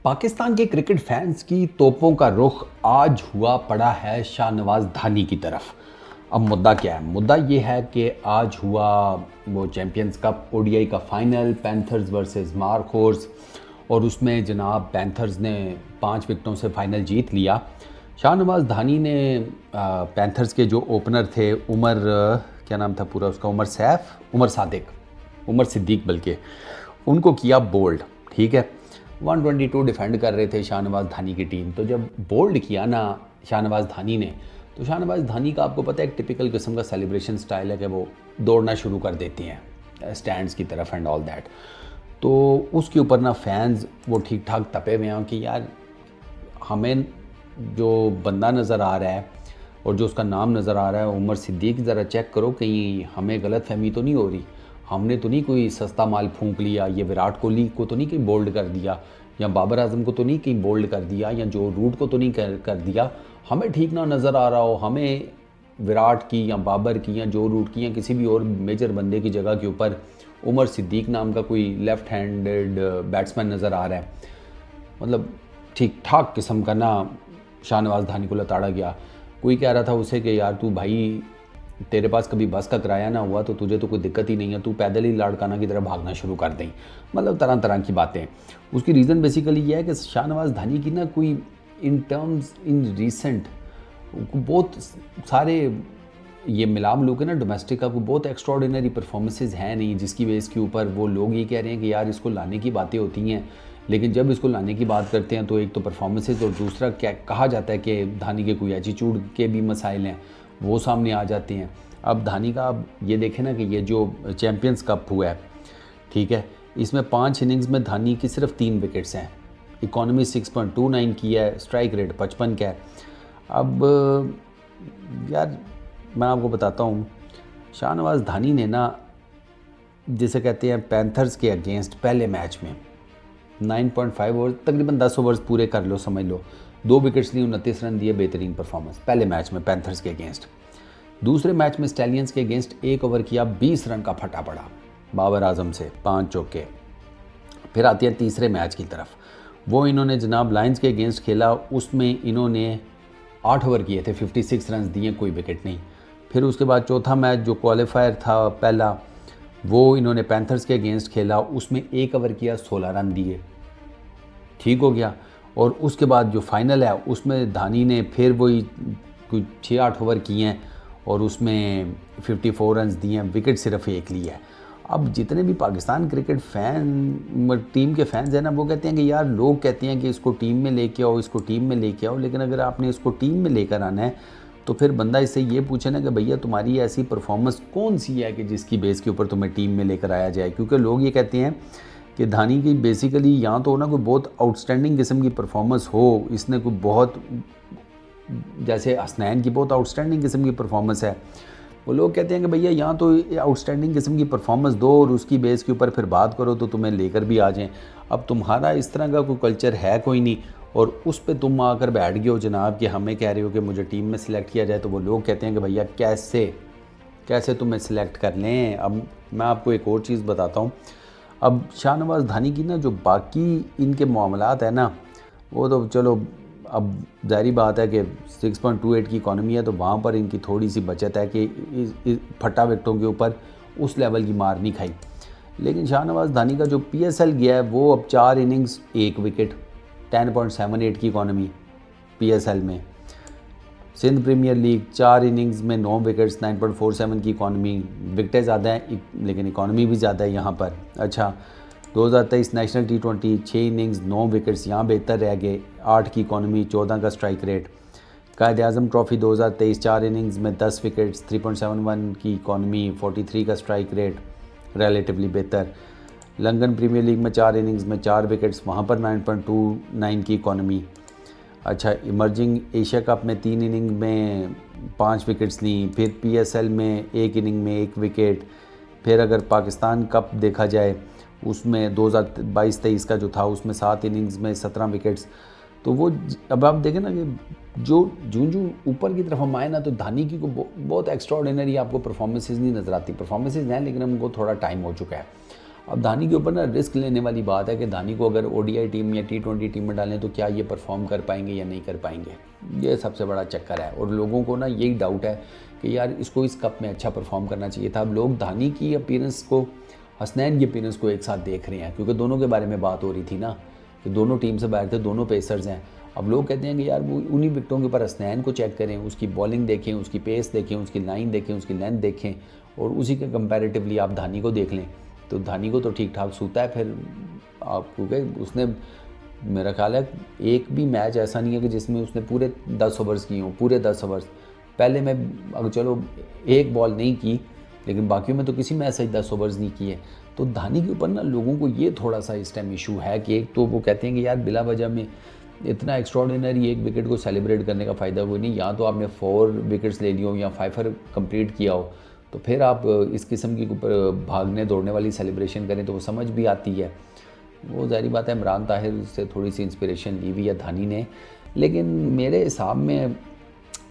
पाकिस्तान के cricket fans की तोपों का रुख आज हुआ पड़ा है शाहनवाज धानी की तरफ। अब मुद्दा क्या है? मुद्दा ये है कि आज हुआ वो चैंपियंस कप ओडीआई का फाइनल, पैंथर्स वर्सेस मार्कोर्स, और उसमें जनाब पैंथर्स ने 5 विकेटों से फाइनल जीत लिया। शाहनवाज धानी ने पैंथर्स के जो ओपनर थे क्या नाम था पूरा उसका, उमर सिद्दीक बल्कि, उनको किया बोल्ड। ठीक है, 122 डिफेंड कर रहे थे शाहनवाज धानी की टीम। तो जब बोल्ड किया ना शाहनवाज धानी ने, तो शाहनवाज धानी का आपको पता है एक टिपिकल किस्म का सेलिब्रेशन स्टाइल है कि वो दौड़ना शुरू कर देती हैं स्टैंड्स की तरफ एंड ऑल दैट। तो उसके ऊपर ना फैंस वो ठीक ठाक तपे हुए हैं कि यार हमें जो बंदा नज़र आ रहा है और जो उसका नाम नज़र आ रहा है उमर सिद्दीक, ज़रा चेक करो कहीं हमें गलत फहमी तो नहीं हो रही, हमने तो नहीं कोई सस्ता माल फूंक लिया, ये विराट कोहली को तो नहीं कहीं बोल्ड कर दिया, या बाबर आजम को तो नहीं कहीं बोल्ड कर दिया, या जो रूट को तो नहीं कर दिया, हमें ठीक ना नज़र आ रहा हो, हमें विराट की या बाबर की या जो रूट की या किसी भी और मेजर बंदे की जगह के ऊपर उमर सिद्दीक नाम का कोई लेफ़्ट हैंडेड बैट्समैन नज़र आ रहा है। मतलब ठीक ठाक किस्म का ना शाहनवाज धानी को लताड़ा गया। कोई कह रहा था उसे कि यार तू भाई, तेरे पास कभी बस का किराया ना हुआ तो तुझे तो कोई दिक्कत ही नहीं है, तू पैदल ही लाड़काना की तरह भागना शुरू कर दें। मतलब तरह तरह की बातें। उसकी रीज़न बेसिकली ये है कि शाहनवाज धानी की ना कोई इन रीसेंट बहुत सारे ये मिलाम लोग हैं ना डोमेस्टिक का, कोई बहुत एक्स्ट्रॉर्डिनरी परफॉर्मेंसेज हैं नहीं, जिसकी बेस के ऊपर वो लोग ये कह रहे हैं कि यार इसको लाने की बातें होती हैं, लेकिन जब इसको लाने की बात करते हैं तो एक तो परफॉर्मेंसेज और दूसरा क्या कहा जाता है कि धानी के कोई एटीट्यूड के भी मसाइल हैं, वो सामने आ जाते हैं। अब धानी का अब ये देखें ना कि ये जो चैम्पियंस कप हुआ है, ठीक है, इसमें 5 इनिंग्स में धानी की सिर्फ 3 विकेट्स हैं, इकॉनमी 6.29 की है, स्ट्राइक रेट 55 का है। अब यार मैं आपको बताता हूँ, शाहनवाज धानी ने ना जिसे कहते हैं पैंथर्स के अगेंस्ट पहले मैच में 9.5 ओवर, तकरीबन 10 ओवर्स पूरे कर लो समझ लो, 2 विकेट्स लिए 29 रन दिए, बेहतरीन परफॉर्मेंस पहले मैच में पैंथर्स के अगेंस्ट। दूसरे मैच में स्टैलियंस के अगेंस्ट 1 ओवर किया, 20 रन का फटा पड़ा बाबर आजम से, 5 चौके। फिर आती है तीसरे मैच की तरफ, वो इन्होंने जनाब लायंस के अगेंस्ट खेला, उसमें इन्होंने 8 ओवर किए थे, 56 रन दिए, कोई विकेट नहीं। फिर उसके बाद चौथा मैच जो क्वालिफायर था पहला, वो इन्होंने पैंथर्स के अगेंस्ट खेला, उसमें 1 ओवर किया, 16 रन दिए, ठीक हो गया। और उसके बाद जो फाइनल है उसमें धानी ने फिर वही कोई 6-8 ओवर किए हैं और उसमें 54 रन दिए हैं, विकेट सिर्फ 1 ली है। अब जितने भी पाकिस्तान क्रिकेट फ़ैन टीम के फैंस हैं ना, वो कहते हैं कि यार लोग कहते हैं कि इसको टीम में लेके आओ, इसको टीम में लेके आओ, लेकिन अगर आपने इसको टीम में लेकर आना है तो फिर बंदा इससे ये पूछे ना कि भैया तुम्हारी ऐसी परफॉर्मेंस कौन सी है कि जिसकी बेस के ऊपर तुम्हें टीम में लेकर आया जाए। क्योंकि लोग ये कहते हैं कि धानी की बेसिकली यहाँ तो ना कोई बहुत आउटस्टैंडिंग किस्म की परफॉर्मेंस हो, इसने कोई बहुत, जैसे हसनैन की बहुत आउटस्टैंडिंग किस्म की परफॉर्मेंस है, वो लोग कहते हैं कि भैया यहाँ तो आउटस्टैंडिंग किस्म की परफॉर्मेंस दो और उसकी बेस के ऊपर फिर बात करो तो तुम्हें लेकर भी आ जाएं। अब तुम्हारा इस तरह का कोई कल्चर है कोई नहीं, और उस पर तुम आकर बैठ गए हो जनाब कि हमें कह रहे हो कि मुझे टीम में सिलेक्ट किया जाए, तो वो लोग कहते हैं कि भैया कैसे तुम्हें सिलेक्ट कर लें। अब मैं आपको एक और चीज़ बताता हूँ, अब शाहनवाज धानी की ना जो बाकी इनके मामलात है ना, वो तो चलो अब ज़ाहिरी बात है कि 6.28 की इकॉनमी है, तो वहाँ पर इनकी थोड़ी सी बचत है कि इस फटा विकटों के ऊपर उस लेवल की मार नहीं खाई। लेकिन शाहनवाज धानी का जो PSL गया है वो अब 4 इनिंग्स 1 विकेट, 10.78 की इकॉनमी PSL में। सिंध प्रीमियर लीग 4 इनिंग्स में 9 विकेट्स, 9.47 की इकॉनमी, विकेटें ज़्यादा हैं लेकिन इकॉनमी भी ज़्यादा है यहाँ पर। अच्छा, 2023 नेशनल T20 6 इनिंग्स 9 विकेट्स, यहाँ बेहतर रह गए, 8 की इकॉनमी, 14 का स्ट्राइक रेट। कायद आज़म ट्रॉफ़ी 2023 4 इनिंग्स में 10 विकेट्स, 3.71 की इकॉनमी, 43 का स्ट्राइक रेट, रिलेटिवली बेहतर। लंदन प्रीमियर लीग में 4 इनिंग्स में 4 विकेट्स, वहाँ पर 9.29 की इकॉनमी। अच्छा, इमर्जिंग एशिया कप में 3 इनिंग में 5 विकेट्स ली, फिर PSL में 1 इनिंग में 1 विकेट, फिर अगर पाकिस्तान कप देखा जाए उसमें 2022-23 का जो था उसमें 7 इनिंग्स में 17 विकेट्स। तो वो अब आप देखें ना कि जो जूं ऊपर की तरफ हम आए ना, तो धानी की को बहुत एक्स्ट्राऑर्डिनरी आपको परफॉर्मेंसेज नहीं नज़र आती। परफॉर्मेंसेज हैं लेकिन हमको थोड़ा टाइम हो चुका है। अब धानी के ऊपर ना रिस्क लेने वाली बात है कि धानी को अगर ओडीआई टीम या T20 टीम में डालें तो क्या ये परफॉर्म कर पाएंगे या नहीं कर पाएंगे, ये सबसे बड़ा चक्कर है। और लोगों को ना यही डाउट है कि यार इसको इस कप में अच्छा परफॉर्म करना चाहिए था। अब लोग धानी की अपीयरेंस को, हसनैन की अपीयरेंस को एक साथ देख रहे हैं, क्योंकि दोनों के बारे में बात हो रही थी ना कि दोनों टीम से बाहर थे, दोनों पेसर्स हैं। अब लोग कहते हैं कि यार वो उन्हीं विकेटों के ऊपर हसनैन को चेक करें, उसकी बॉलिंग देखें, उसकी पेस देखें, उसकी लाइन देखें, उसकी लेंथ देखें, और उसी के कंपैरेटिवली आप धानी को देख लें तो धानी को तो ठीक ठाक सूता है। फिर आपको क्या, उसने मेरा ख्याल है एक भी मैच ऐसा नहीं है कि जिसमें उसने पूरे 10 ओवर्स किए हों, पूरे 10 ओवर्स। पहले मैं अगर चलो एक बॉल नहीं की, लेकिन बाकियों में तो किसी मैच से 10 ओवर्स नहीं किए। तो धानी के ऊपर ना लोगों को ये थोड़ा सा इस टाइम इशू है कि एक तो वो कहते हैं कि यार बिला वजह में इतना एक्स्ट्रॉर्डिनरी एक विकेट को सेलिब्रेट करने का फ़ायदा कोई नहीं। या तो आपने 4 विकेट्स ले ली हो या 5 कंप्लीट किया हो, तो फिर आप इस किस्म की ऊपर भागने दौड़ने वाली सेलिब्रेशन करें तो वो समझ भी आती है। वो ज़ाहिर बात है इमरान ताहिर से थोड़ी सी इंस्पिरेशन ली हुई है धानी ने, लेकिन मेरे हिसाब में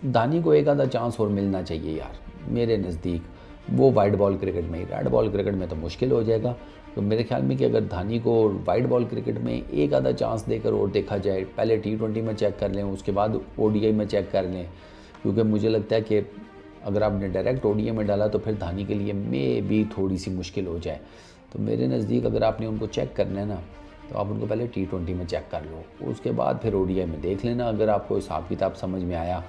धानी को एक आधा चांस और मिलना चाहिए यार मेरे नज़दीक। वो वाइड बॉल क्रिकेट में ही, रेड बॉल क्रिकेट में तो मुश्किल हो जाएगा। तो मेरे ख्याल में कि अगर धानी को वाइड बॉल क्रिकेट में एक आधा चांस देकर और देखा जाए, पहले T20 में चेक कर लें, उसके बाद ODI में चेक कर लें, क्योंकि मुझे लगता है कि अगर आपने डायरेक्ट ODI में डाला तो फिर धानी के लिए मे भी थोड़ी सी मुश्किल हो जाए। तो मेरे नज़दीक अगर आपने उनको चेक करना है ना, तो आप उनको पहले T20 में चेक कर लो, उसके बाद फिर ODI में देख लेना अगर आपको हिसाब किताब समझ में आया।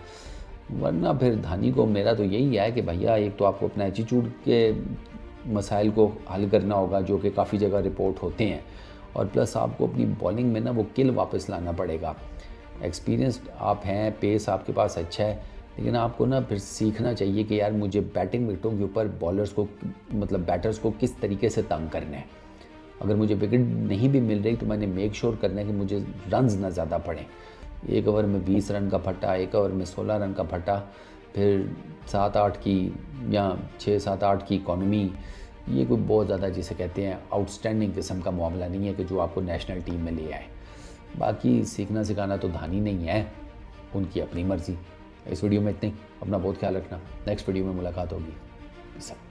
वरना फिर धानी को मेरा तो यही है कि भैया एक तो आपको अपना एटीट्यूड के मसाइल को हल करना होगा, जो कि काफ़ी जगह रिपोर्ट होते हैं, और प्लस आपको अपनी बॉलिंग में ना वो किल वापस लाना पड़ेगा। एक्सपीरियंस्ड आप हैं, पेस आपके पास अच्छा है, लेकिन आपको ना फिर सीखना चाहिए कि यार मुझे बैटिंग विकेटों के ऊपर बॉलर्स को, मतलब बैटर्स को किस तरीके से तंग करना है। अगर मुझे विकेट नहीं भी मिल रही तो मैंने मेक श्योर करना है कि मुझे रन्स ना ज़्यादा पड़ें। एक ओवर में 20 रन का फटा, एक ओवर में 16 रन का फटा, फिर 7-8 की या 6-7-8 की इकॉनमी, ये कोई बहुत ज़्यादा जिसे कहते हैं आउटस्टैंडिंग किस्म का मामला नहीं है कि जो आपको नेशनल टीम में ले आए। बाकी सीखना सिखाना तो धानी नहीं है, उनकी अपनी मर्ज़ी। इस वीडियो में इतनी, अपना बहुत ख्याल रखना, नेक्स्ट वीडियो में मुलाकात होगी। सब